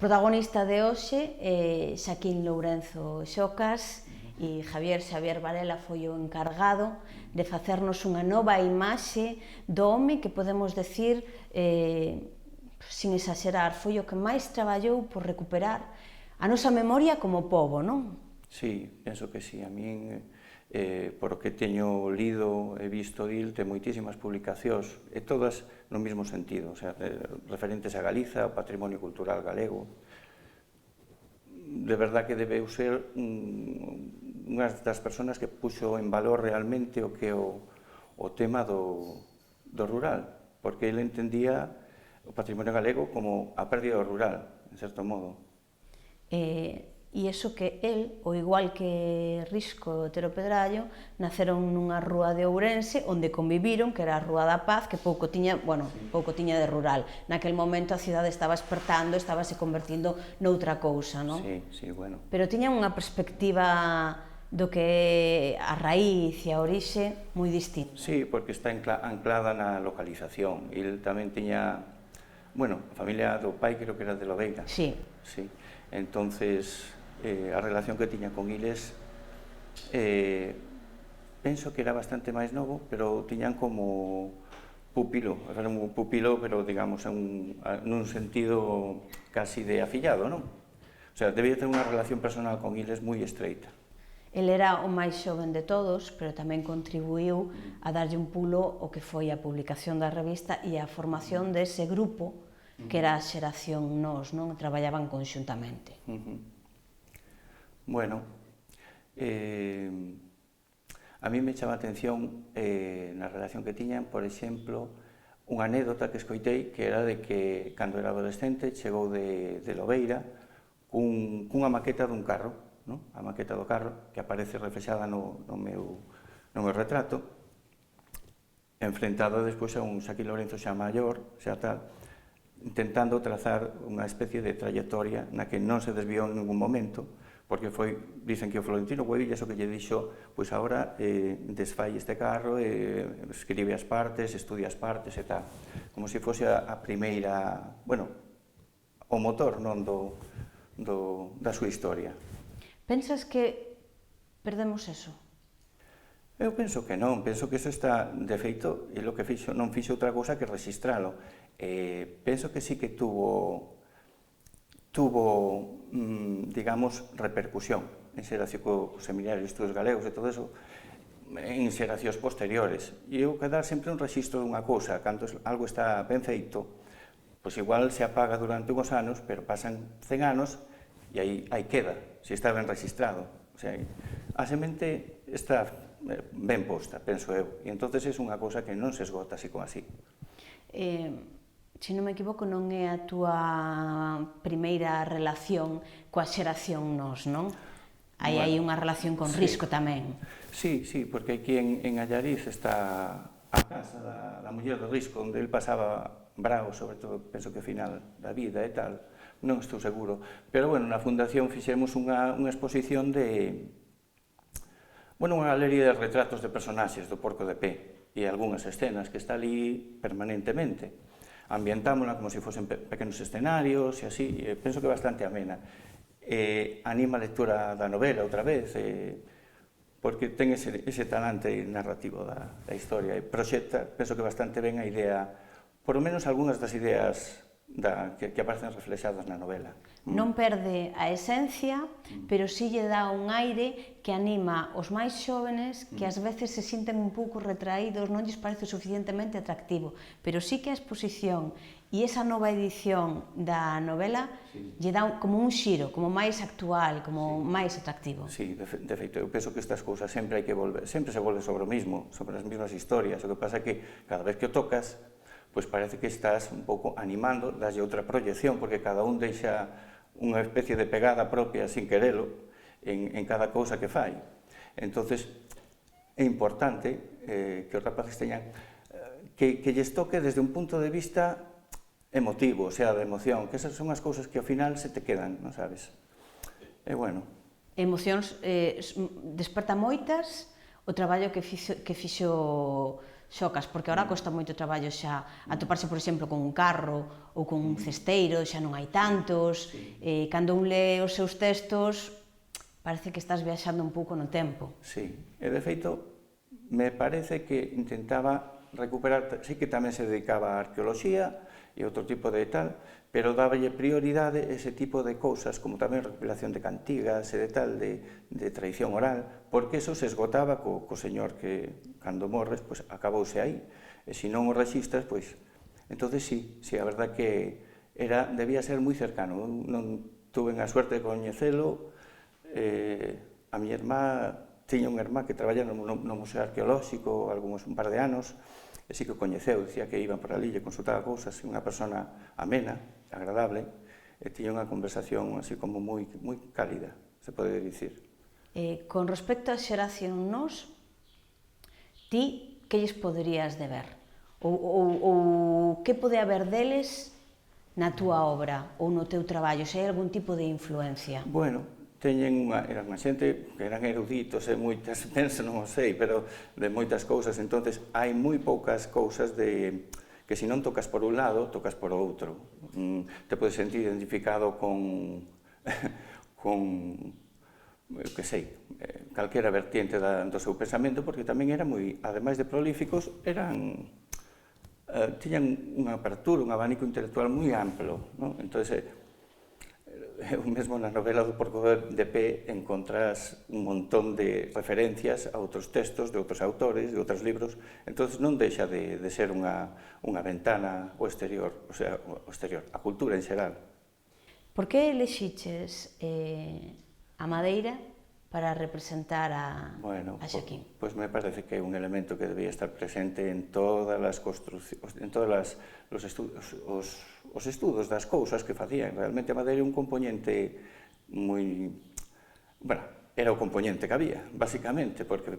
protagonista de hoxe é Xaquín Lourenzo Xocas e Xavier Varela foi o encargado de facernos unha nova imaxe do home que podemos decir, sin exagerar, foi o que máis traballou por recuperar a nosa memoria como pobo, non? Sí, penso que sí. A min, por o que teño lido e visto dil, ten moitísimas publicacións, e todas no mesmo sentido, o sea, referentes a Galiza, ao patrimonio cultural galego. De verdad que debeu ser unha das persoas que puxo en valor realmente o que é o tema do rural, porque ele entendía o patrimonio galego como a pérdida do rural, en certo modo. E iso que el, ao igual que Risco e Otero Pedrallo, naceron nunha rúa de Ourense onde conviviron, que era a Rúa da Paz, que pouco tiña de rural. Naquel momento a cidade estaba espertando, estaba se convertindo noutra cousa, non? Sí, bueno. Pero tiña unha perspectiva do que é a raíz e a orixe moi distinta. Sí, porque está anclada na localización. El tamén tiña, bueno, a familia do pai creo que era de Lobeira. Sí. Sí. Entonces, a relación que tiña con Iles, penso que era bastante máis novo, pero tiñan como pupilo, era un pupilo, pero digamos, nun sentido casi de afillado, non? O sea, debía ter unha relación personal con Iles moi estreita. El era o máis xoven de todos, pero tamén contribuiu a darlle un pulo o que foi a publicación da revista e a formación dese grupo que era a xeración Nós, non? Traballaban conxuntamente. Bueno, a mí me chama a atención na relación que tiñan, por exemplo, unha anécdota que escoitei que era de que, cando era adolescente, chegou de Lobeira cunha maqueta dun carro, a maqueta do carro, que aparece reflexada no meu retrato, enfrentada despois a un Xaquín Lourenzo xa maior, xa tal, intentando trazar unha especie de trayectoria na que non se desviou en ningún momento, porque dicen que o Florentino Cuevillas o que lle dixo, pois agora desfai este carro, escribe as partes, estudia as partes e tal, como se fose a primeira, bueno, o motor non da súa historia. Pensas que perdemos eso? Eu penso que non, penso que eso está, de feito, e lo que non fixo outra cousa que registralo. Penso que sí que tuvo, digamos, repercusión en xeración co Seminario de Estudos Galegos e todo eso, en xeracións posteriores. E eu quedar sempre un rexistro dunha cousa, cando algo está ben feito, pois igual se apaga durante unhos anos, pero pasan 100 anos e aí queda, se está ben registrado. O sea, a semente está ben posta, penso eu, e entonces é unha cousa que non se esgota así como así. Se non me equivoco, non é a túa primeira relación coa xeración Nós, non? Hai unha relación con Risco tamén. Sí, porque aquí en Allariz está a casa da muller de Risco, onde el pasaba bravo, sobre todo, penso que ao final da vida e tal, non estou seguro. Pero, bueno, na Fundación fixemos unha exposición de, bueno, unha galería de retratos de personaxes do Porco de Pé e algunhas escenas que está ali permanentemente. Ambientámola como se fosen pequenos escenarios e así, e penso que é bastante amena. Anima a lectura da novela outra vez, porque ten ese talante narrativo da historia e proxecta, penso que bastante ben a idea, por lo menos algunhas das ideas que aparecen reflexadas na novela. Non perde a esencia, pero sí lle dá un aire que anima os máis xóvenes que ás veces se sinten un pouco retraídos, non lles parece suficientemente atractivo, pero sí que a exposición e esa nova edición da novela lle dá como un xiro, como máis actual, como máis atractivo. Sí, de feito, eu penso que estas cousas sempre hai que volver, sempre se volve sobre o mismo, sobre as mesmas historias, o que pasa é que cada vez que o tocas, pois parece que estás un pouco animando, daslle outra proyección, porque cada un deixa unha especie de pegada propia sin querelo en cada cousa que fai. Entonces, é importante que os rapaces teñan que lles toque desde un punto de vista emotivo, o sea, de emoción, que esas son as cousas que ao final se te quedan, non sabes? E bueno. Emocións desperta moitas o traballo que fixo xocas, porque agora costa moito traballo xa atoparse, por exemplo, con un carro ou con un cesteiro, xa non hai tantos, cando un lee os seus textos parece que estás viaxando un pouco no tempo. Sí, e de feito me parece que intentaba recuperar, sí que tamén se dedicaba a arqueoloxía e outro tipo de tal, pero dáballe prioridade ese tipo de cousas, como tamén recopilación de cantigas e de tal, de tradición oral, porque eso se esgotaba co señor que, cando morres, pois acabouse aí, e se non o rexistras, pois, entonces sí, a verdad que debía ser moi cercano, non tuve a suerte de coñecelo, a miña irmá tiña unha irmá que traballaba no Museo Arqueolóxico un par de anos, e sí que o coñeceu, dicía que iban por ali, lle consultaba cousas, unha persona amena, agradable, e tiña unha conversación así como moi cálida, se pode dicir. Con respecto á xeración Nós, ti que lles poderías deber? Ou que pode haber deles na túa obra ou no teu traballo, se hai algún tipo de influencia? Bueno, eran unha xente que eran eruditos e moitas, penso, non o sei, pero de moitas cousas, entonces hai moi poucas cousas que se non tocas por un lado, tocas por outro. Te podes sentir identificado con que sei, calquera vertiente do seu pensamento, porque tamén era moi, ademais de prolíficos, tiñan unha apertura, un abanico intelectual moi amplo, non? Entón, eu mesmo na novela do Porco de Pé encontrás un montón de referencias a outros textos de outros autores, de outros libros, entón non deixa de ser unha ventana ao exterior, o sea, a cultura en xeral. Por que elixiches a madeira para representar a Xaquín? Pois me parece que é un elemento que debía estar presente en todas as construcións, en todos os estudos das cousas que facían. Realmente a madeira é un componente moi... Bueno, era o componente que había, basicamente, porque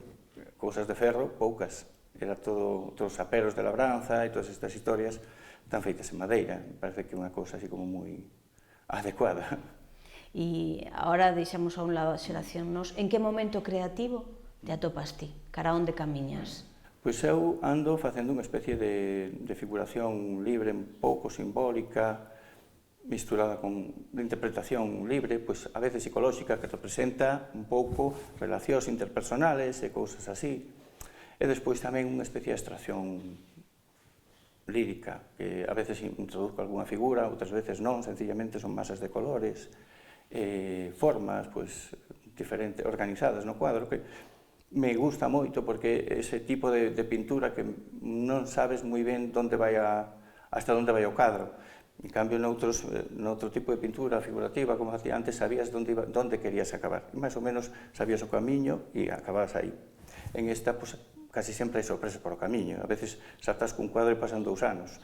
cousas de ferro, poucas. Era todos os aperos de labranza e todas estas historias están feitas en madeira. Me parece que é unha cousa así como moi adecuada. E agora deixamos a un lado a xeración Nós. En que momento creativo te atopas ti? Cara onde camiñas? Pois eu ando facendo unha especie de figuración libre, un pouco simbólica, misturada de interpretación libre, pois a veces psicolóxica, que representa un pouco relacións interpersonales e cousas así. E despois tamén unha especie de abstracción lírica, que a veces introduzco algunha figura, outras veces non, sencillamente son masas de colores, formas diferentes, organizadas no cuadro, que me gusta moito porque ese tipo de pintura que non sabes moi ben hasta onde vai o cadro. En cambio, noutro tipo de pintura figurativa, como hacía antes, sabías onde querías acabar. Máis ou menos sabías o camiño e acababas aí. En esta, casi sempre hai sorpresas por o camiño. A veces saltas cun cuadro e pasan 2 anos.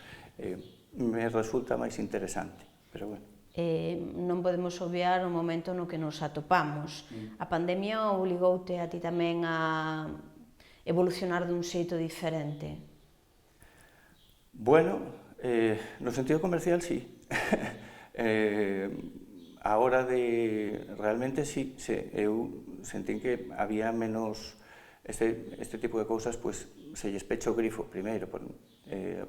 Me resulta máis interesante, pero bueno. Non podemos obviar o momento no que nos atopamos. A pandemia obligoute a ti tamén a evolucionar dun xeito diferente? Bueno, no sentido comercial, sí. A hora de... Realmente, sí, eu sentín que había menos... Este tipo de cousas, pois, se lles pecha o grifo primeiro,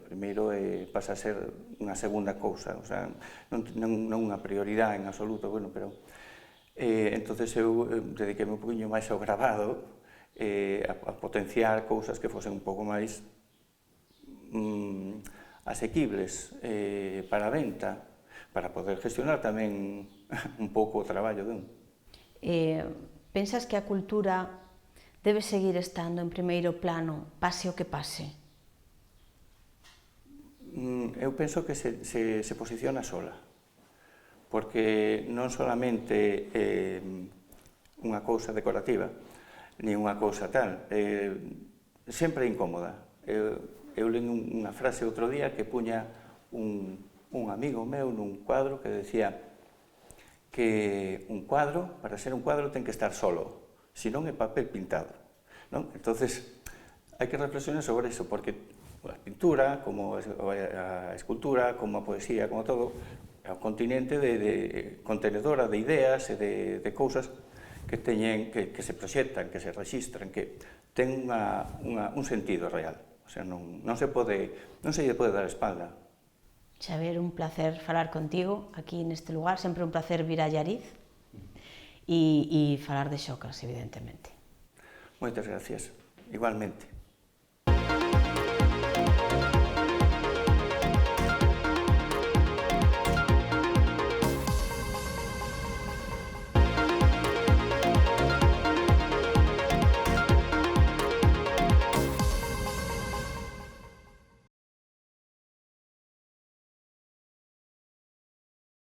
primeiro pasa a ser unha segunda cousa, o sea, non unha prioridade en absoluto, bueno, pero entonces eu dediquei-me un poquinho máis ao grabado, a potenciar cousas que fosen un pouco máis asequibles para a venta, para poder gestionar tamén un pouco o traballo dun. Pensas que a cultura debe seguir estando en primeiro plano, pase o que pase? Eu penso que se posiciona sola, porque non solamente unha cousa decorativa, ni unha cousa tal, sempre é incómoda. Eu leí unha frase outro día que puña un amigo meu nun cuadro que decía que un cuadro, para ser un cuadro, ten que estar solo, senón é papel pintado. Entonces, hai que reflexionar sobre iso, porque a pintura, como a escultura, como a poesía, como todo, é un continente contenedora de ideas e de cousas que se proxectan, que se rexistran, que ten un sentido real. O O sea, non se lle pode dar a espalda. Xavier, un placer falar contigo aquí neste lugar, sempre un placer vir a Allariz e falar de Xocas, evidentemente. Moitas gracias, igualmente.